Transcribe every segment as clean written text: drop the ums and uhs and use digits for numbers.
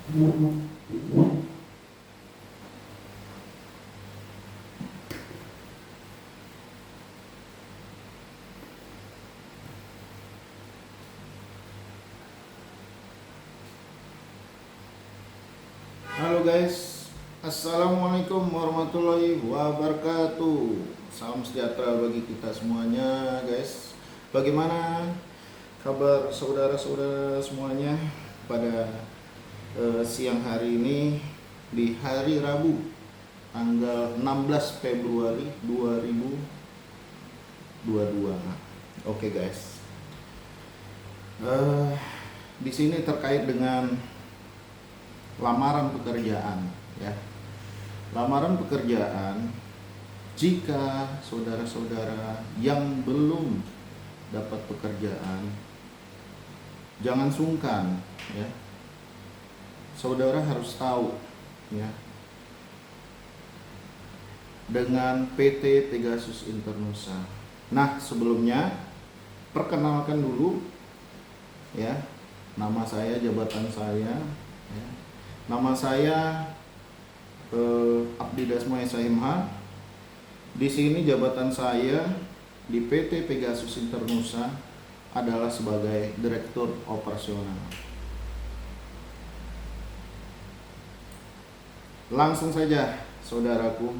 Halo guys, assalamualaikum warahmatullahi wabarakatuh. Salam sejahtera bagi kita semuanya guys. Bagaimana kabar saudara-saudara semuanya pada siang hari ini di hari Rabu tanggal 16 Februari 2022. Oke guys, di sini terkait dengan lamaran pekerjaan ya. Lamaran pekerjaan, jika saudara-saudara yang belum dapat pekerjaan, jangan sungkan ya. Saudara harus tahu ya, dengan PT Pegasus Internusa. Nah, sebelumnya perkenalkan dulu ya, nama saya, jabatan saya ya. Nama saya Abdi Dasmo SHMH. Di sini jabatan saya di PT Pegasus Internusa adalah sebagai Direktur Operasional. Langsung saja saudaraku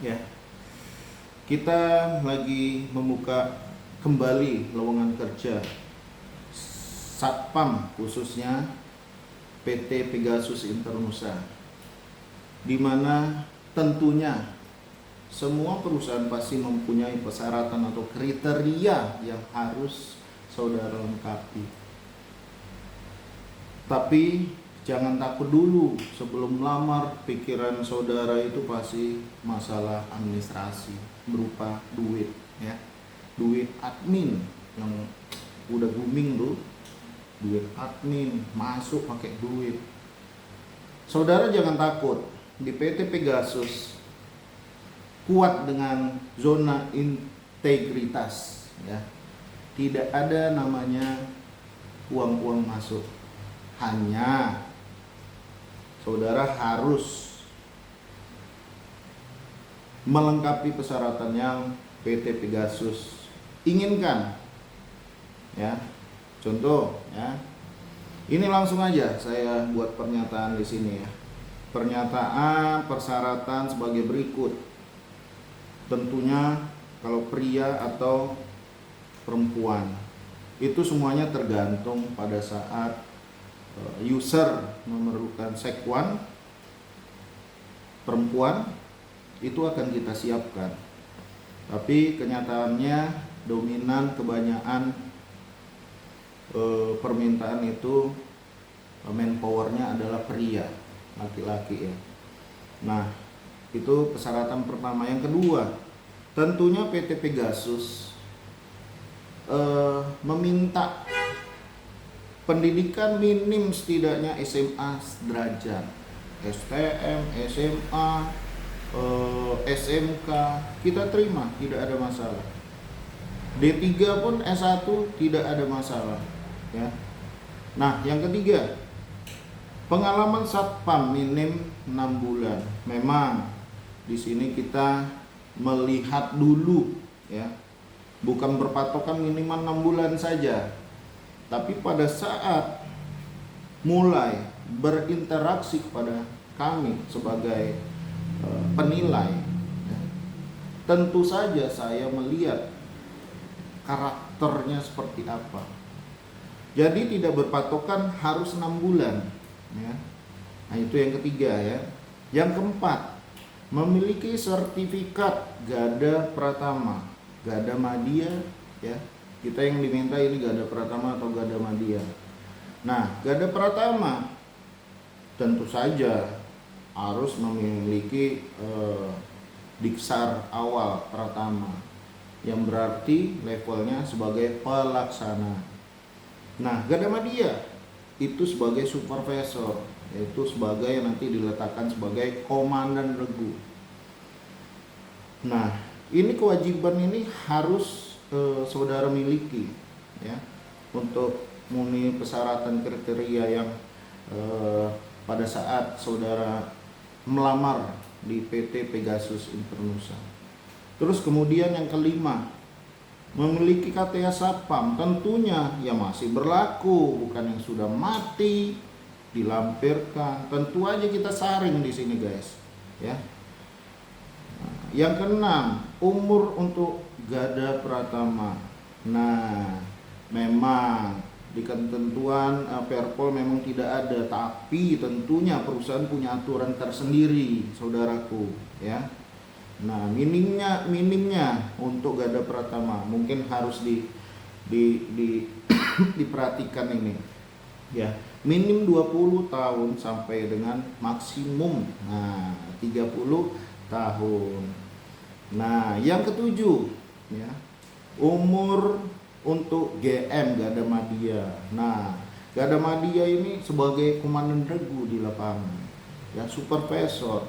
ya. Kita lagi membuka kembali lowongan kerja Satpam, khususnya PT Pegasus Internusa, di mana tentunya semua perusahaan pasti mempunyai persyaratan atau kriteria yang harus saudara lengkapi. Tapi jangan takut dulu sebelum melamar. Pikiran saudara itu pasti masalah administrasi berupa duit ya, duit admin yang udah booming tuh. Duit admin masuk pakai duit. Saudara jangan takut, di PT Pegasus kuat dengan zona integritas ya. Tidak ada namanya uang-uang masuk. Hanya saudara harus melengkapi persyaratan yang PT Pegasus inginkan ya. Contoh ya, ini langsung aja saya buat pernyataan di sini ya. Pernyataan persyaratan sebagai berikut. Tentunya kalau pria atau perempuan itu semuanya tergantung pada saat user memerlukan sekwan. Perempuan itu akan kita siapkan. Tapi kenyataannya dominan kebanyakan permintaan itu manpowernya adalah pria, laki-laki ya. Nah, itu persyaratan pertama. Yang kedua, tentunya PT Pegasus meminta pendidikan minim setidaknya SMA sederajat, STM, SMA, SMK kita terima, tidak ada masalah. D3 pun S1 tidak ada masalah ya. Nah, yang ketiga, pengalaman satpam minim 6 bulan. Memang di sini kita melihat dulu ya, bukan berpatokan minimal 6 bulan saja. Tapi pada saat mulai berinteraksi kepada kami sebagai penilai ya, tentu saja saya melihat karakternya seperti apa. Jadi tidak berpatokan harus 6 bulan ya. Nah, itu yang ketiga ya. Yang keempat, memiliki sertifikat Gada Pratama, Gada Madya ya. Kita yang diminta ini Gada Pratama atau Gada Madya. Nah, Gada Pratama tentu saja harus memiliki Diksar awal Pratama, yang berarti levelnya sebagai pelaksana. Nah, Gada Madya itu sebagai supervisor, yaitu sebagai nanti diletakkan sebagai komandan regu. Nah, ini kewajiban ini harus saudara miliki ya, untuk memenuhi persyaratan kriteria yang pada saat saudara melamar di PT Pegasus Internusa. Terus kemudian yang kelima, memiliki KTA Satpam, tentunya ya masih berlaku, bukan yang sudah mati dilampirkan. Tentu aja kita saring di sini guys, ya. Yang keenam, umur untuk Gada Pratama. Nah, memang di ketentuan Perpol memang tidak ada, tapi tentunya perusahaan punya aturan tersendiri, saudaraku, ya. Nah, minimnya untuk Gada Pratama mungkin harus diperhatikan ini, ya. Minim 20 tahun sampai dengan maksimum 30 tahun. Nah, yang ketujuh, ya, umur untuk GM Gada Madya. Nah, Gada Madya ini sebagai komandan regu di lapangan, ya, supervisor.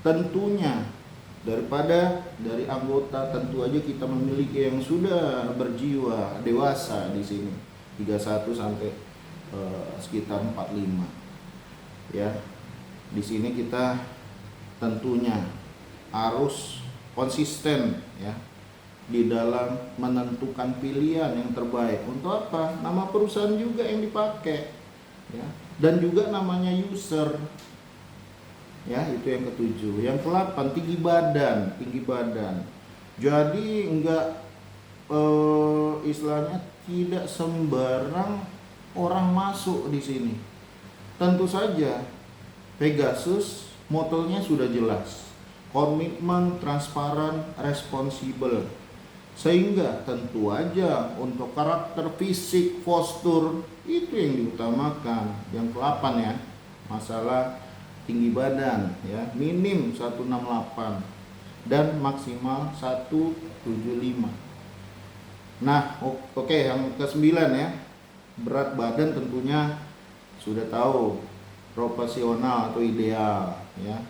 Tentunya dari anggota tentu aja kita memiliki yang sudah berjiwa dewasa di sini, 31 sampai sekitar 45. Ya. Di sini kita tentunya harus konsisten, ya, di dalam menentukan pilihan yang terbaik. Untuk apa? Nama perusahaan juga yang dipakai, ya, dan juga namanya user, ya. Itu yang ketujuh. Yang ke-8, tinggi badan. Jadi enggak istilahnya tidak sembarang orang masuk di sini. Tentu saja Pegasus motonya sudah jelas, komitmen, transparan, responsibel. Sehingga tentu aja untuk karakter fisik, postur itu yang diutamakan. Yang ke-8 ya, masalah tinggi badan, ya, minim 168 dan maksimal 175. Nah, oke, yang ke-9 ya, berat badan tentunya sudah tahu, proporsional atau ideal, ya,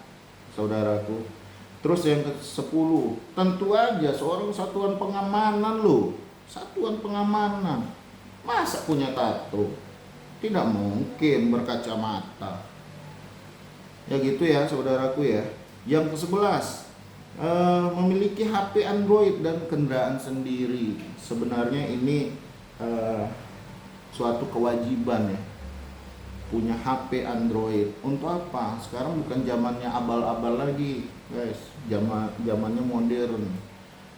saudaraku. Terus yang ke-10, tentu aja seorang satuan pengamanan loh. Satuan pengamanan. Masa punya tato? Tidak mungkin berkacamata. Ya gitu ya saudaraku ya. Yang ke-11, memiliki HP Android dan kendaraan sendiri. Sebenarnya ini suatu kewajiban ya, punya HP Android. Untuk apa? Sekarang bukan zamannya abal-abal lagi, guys. Zamannya modern.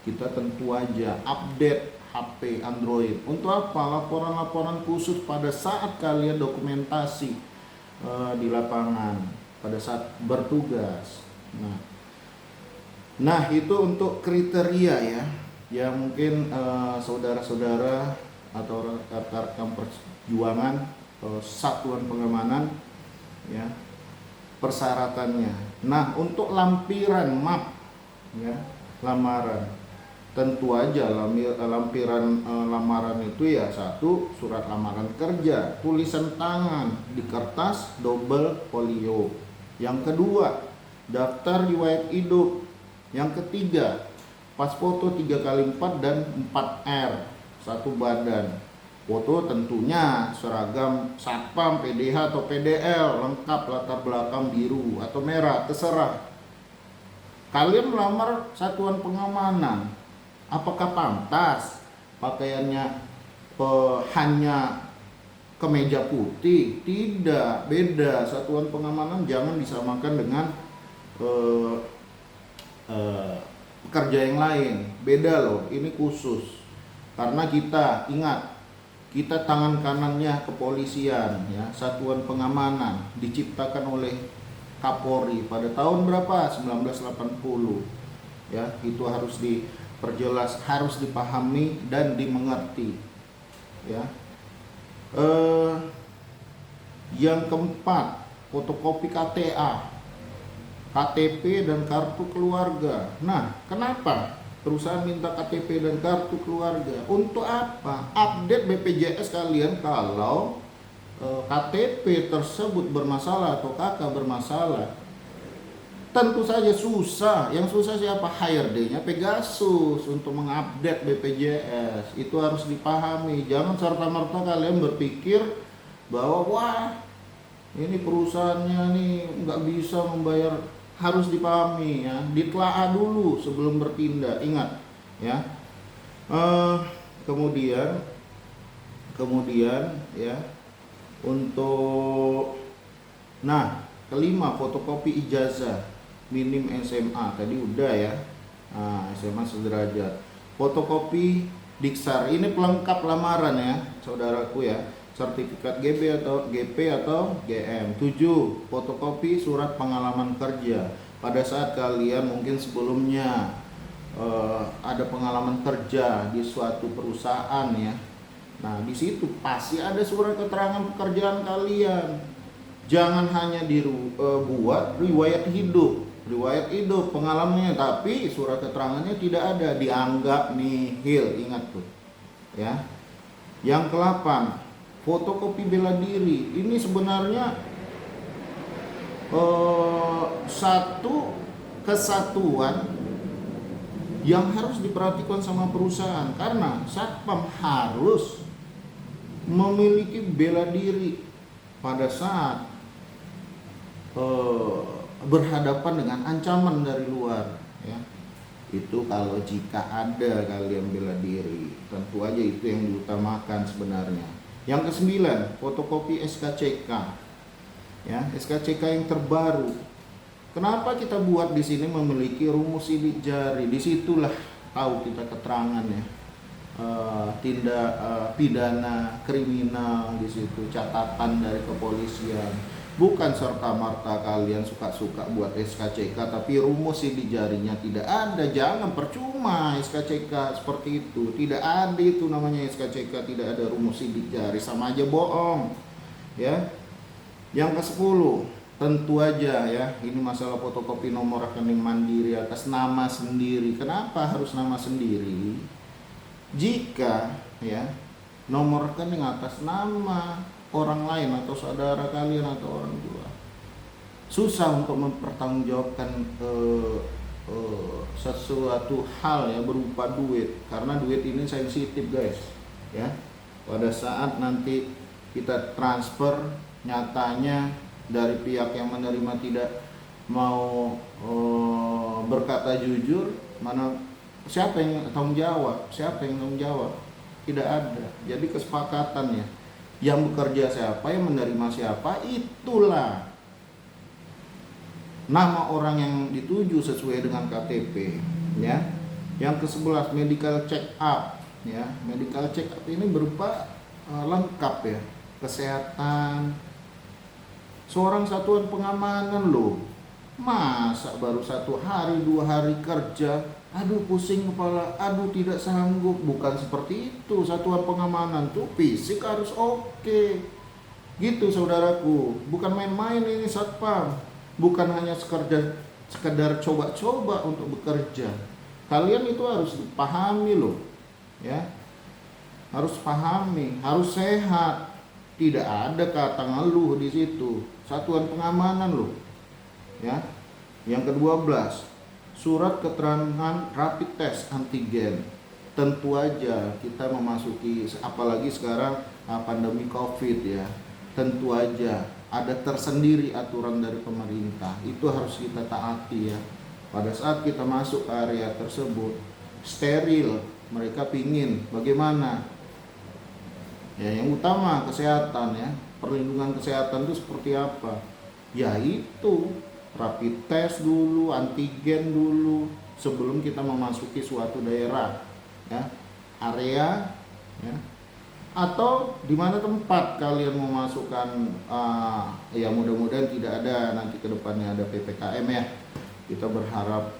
Kita tentu aja update HP Android. Untuk apa? Laporan-laporan khusus pada saat kalian dokumentasi di lapangan, pada saat bertugas. Nah, itu untuk kriteria ya, yang mungkin saudara-saudara atau rekan-rekan perjuangan satuan pengamanan, ya, persyaratannya. Nah, untuk lampiran map, ya, lamaran, tentu aja lampiran lamaran itu ya, satu, surat lamaran kerja, tulisan tangan di kertas double folio. Yang kedua, daftar riwayat hidup. Yang ketiga, pas foto 3x4 dan 4R, satu badan. Foto tentunya seragam Satpam, PDH atau PDL, lengkap, latar belakang biru atau merah, terserah. Kalian melamar satuan pengamanan, apakah pantas pakaiannya hanya kemeja putih? Tidak, beda. Satuan pengamanan jangan disamakan dengan pekerja yang lain, beda loh, ini khusus. Karena kita ingat, kita tangan kanannya kepolisian, ya, satuan pengamanan diciptakan oleh Kapolri pada tahun berapa? 1980. Ya, itu harus diperjelas, harus dipahami dan dimengerti. Ya. Yang keempat, fotokopi KTA, KTP dan kartu keluarga. Nah, kenapa perusahaan minta KTP dan kartu keluarga? Untuk apa? Update BPJS kalian kalau KTP tersebut bermasalah atau KK bermasalah. Tentu saja susah. Yang susah siapa? HRD-nya Pegasus untuk mengupdate BPJS. Itu harus dipahami. Jangan serta-merta kalian berpikir bahwa wah, ini perusahaannya nih nggak bisa membayar, harus dipahami ya, ditelaah dulu sebelum bertindak, ingat ya. Eh, kemudian ya, untuk nah kelima, fotokopi ijazah minim SMA, tadi udah ya. SMA sederajat. Fotokopi Diksar, ini pelengkap lamaran ya saudaraku ya, sertifikat GP atau GM. 7, fotokopi surat pengalaman kerja pada saat kalian mungkin sebelumnya ada pengalaman kerja di suatu perusahaan ya. Nah, di situ pasti ada surat keterangan pekerjaan kalian. Jangan hanya dibuat riwayat hidup pengalamannya, tapi surat keterangannya tidak ada, dianggap nihil. Ingat tuh ya. Yang ke-8, fotokopi bela diri. Ini sebenarnya satu kesatuan yang harus diperhatikan sama perusahaan, karena satpam harus memiliki bela diri pada saat berhadapan dengan ancaman dari luar ya. Itu kalau jika ada kalian bela diri, tentu aja itu yang diutamakan sebenarnya. Yang ke-9, fotokopi SKCK ya, SKCK yang terbaru. Kenapa kita buat di sini memiliki rumus sidik jari? Disitulah tahu kita keterangan ya, tindak pidana kriminal, di situ catatan dari kepolisian. Bukan serta-merta kalian suka-suka buat SKCK tapi rumus sidik jarinya tidak ada. Jangan, percuma SKCK seperti itu. Tidak ada itu namanya SKCK, tidak ada rumus sidik jari, sama aja bohong ya. Yang ke-10, tentu aja ya, ini masalah fotokopi nomor rekening mandiri atas nama sendiri. Kenapa harus nama sendiri? Jika ya nomor rekening atas nama orang lain atau saudara kalian atau orang tua, susah untuk mempertanggungjawabkan sesuatu hal ya berupa duit, karena duit ini sensitif guys ya. Pada saat nanti kita transfer, nyatanya dari pihak yang menerima tidak mau berkata jujur, mana siapa yang tanggung jawab? Tidak ada. Jadi kesepakatannya, yang bekerja siapa, yang menerima siapa, itulah nama orang yang dituju sesuai dengan KTP ya. Yang ke-11, medical check up ya. Medical check up ini berupa lengkap ya, kesehatan seorang satuan pengamanan loh. Masa baru 1 hari 2 hari kerja, aduh pusing kepala, aduh tidak sanggup. Bukan seperti itu. Satuan pengamanan tuh fisik harus oke gitu saudaraku. Bukan main-main ini satpam. Bukan hanya sekedar coba-coba untuk bekerja. Kalian itu harus pahami loh ya. Harus pahami, harus sehat. Tidak ada kata ngeluh di situ. Satuan pengamanan loh ya. Yang ke-12, surat keterangan rapid test antigen. Tentu aja kita memasuki, apalagi sekarang pandemi COVID ya, tentu aja ada tersendiri aturan dari pemerintah. Itu harus kita taati ya. Pada saat kita masuk ke area tersebut, steril. Mereka pingin bagaimana ya, yang utama kesehatan ya. Perlindungan kesehatan itu seperti apa? Yaitu rapid test dulu, antigen dulu sebelum kita memasuki suatu daerah ya, area ya, atau di mana tempat kalian memasukkan ya mudah-mudahan tidak ada nanti ke depannya ada PPKM ya. Kita berharap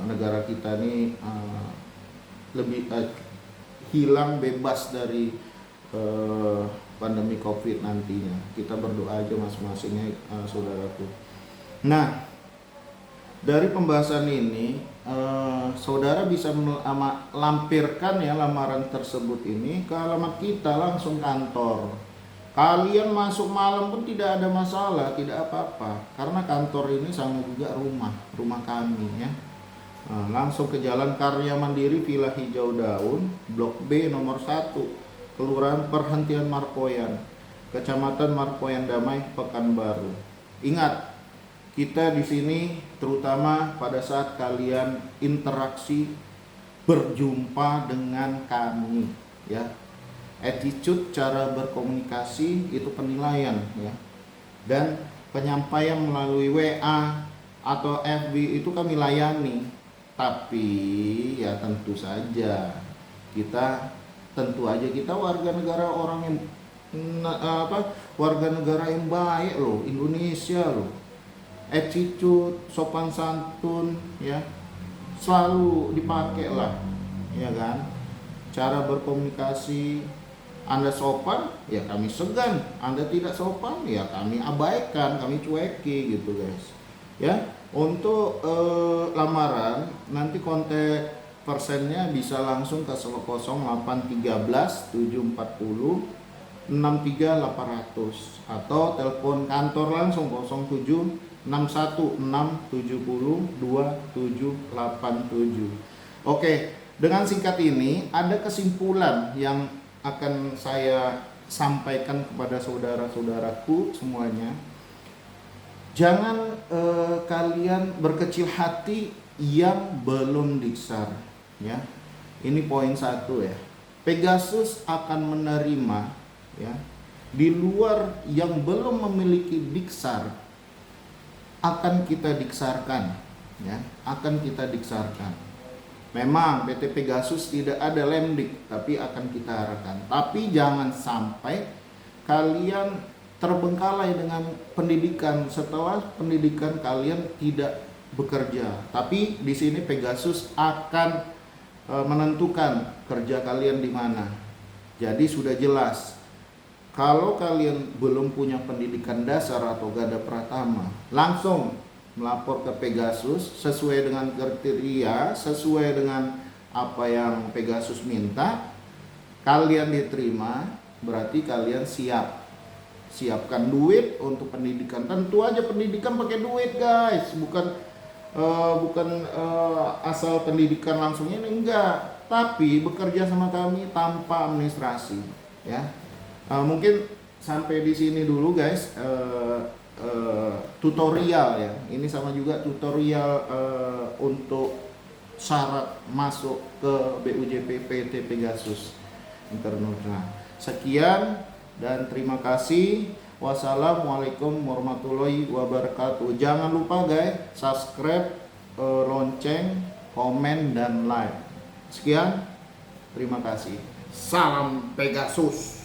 negara kita ini lebih hilang, bebas dari pandemi COVID nantinya. Kita berdoa aja masing-masingnya saudaraku. Nah, dari pembahasan ini saudara bisa melampirkan ya lamaran tersebut ini ke alamat kita langsung kantor. Kalian masuk malam pun tidak ada masalah, tidak apa-apa, karena kantor ini sama juga rumah kami ya. Langsung ke Jalan Karya Mandiri, Villa Hijau Daun, Blok B nomor 1, Kelurahan Perhentian Markoyan. Kecamatan Marpoyan Damai, Pekanbaru. Ingat, kita di sini terutama pada saat kalian interaksi berjumpa dengan kami, ya. Attitude, cara berkomunikasi itu penilaian, ya. Dan penyampaian melalui WA atau FB itu kami layani. Tapi ya tentu saja kita warga negara orang yang warga negara yang baik loh, Indonesia loh. Attitude, sopan santun, ya selalu dipakai lah, ya kan. Cara berkomunikasi, Anda sopan ya kami segan, Anda tidak sopan ya kami abaikan, kami cueki gitu guys, ya. Untuk lamaran nanti kontak persennya bisa langsung ke 0813 740 63800 atau telepon kantor langsung 07 61670 2787. Oke, dengan singkat ini ada kesimpulan yang akan saya sampaikan kepada saudara-saudaraku semuanya. Jangan kalian berkecil hati yang belum diksar, ya. Ini poin 1 ya. Pegasus akan menerima, ya, di luar yang belum memiliki diksar akan kita diksarkan, ya, akan kita diksarkan. Memang PT Pegasus tidak ada lemdik, tapi akan kita arahkan. Tapi jangan sampai kalian terbengkalai dengan pendidikan setelah pendidikan kalian tidak bekerja. Tapi di sini Pegasus akan menentukan kerja kalian di mana. Jadi sudah jelas. Kalau kalian belum punya pendidikan dasar atau Gada Pratama, langsung melapor ke Pegasus sesuai dengan kriteria, sesuai dengan apa yang Pegasus minta. Kalian diterima, berarti kalian siap. Siapkan duit untuk pendidikan. Tentu aja pendidikan pakai duit guys, bukan asal pendidikan langsung ini, enggak. Tapi bekerja sama kami tanpa administrasi, ya. Mungkin sampai di sini dulu guys, tutorial ya. Ini sama juga tutorial untuk syarat masuk ke BUJP PT Pegasus Internasional. Sekian dan terima kasih. Wassalamualaikum warahmatullahi wabarakatuh. Jangan lupa guys, subscribe, lonceng, komen, dan like. Sekian, terima kasih. Salam Pegasus.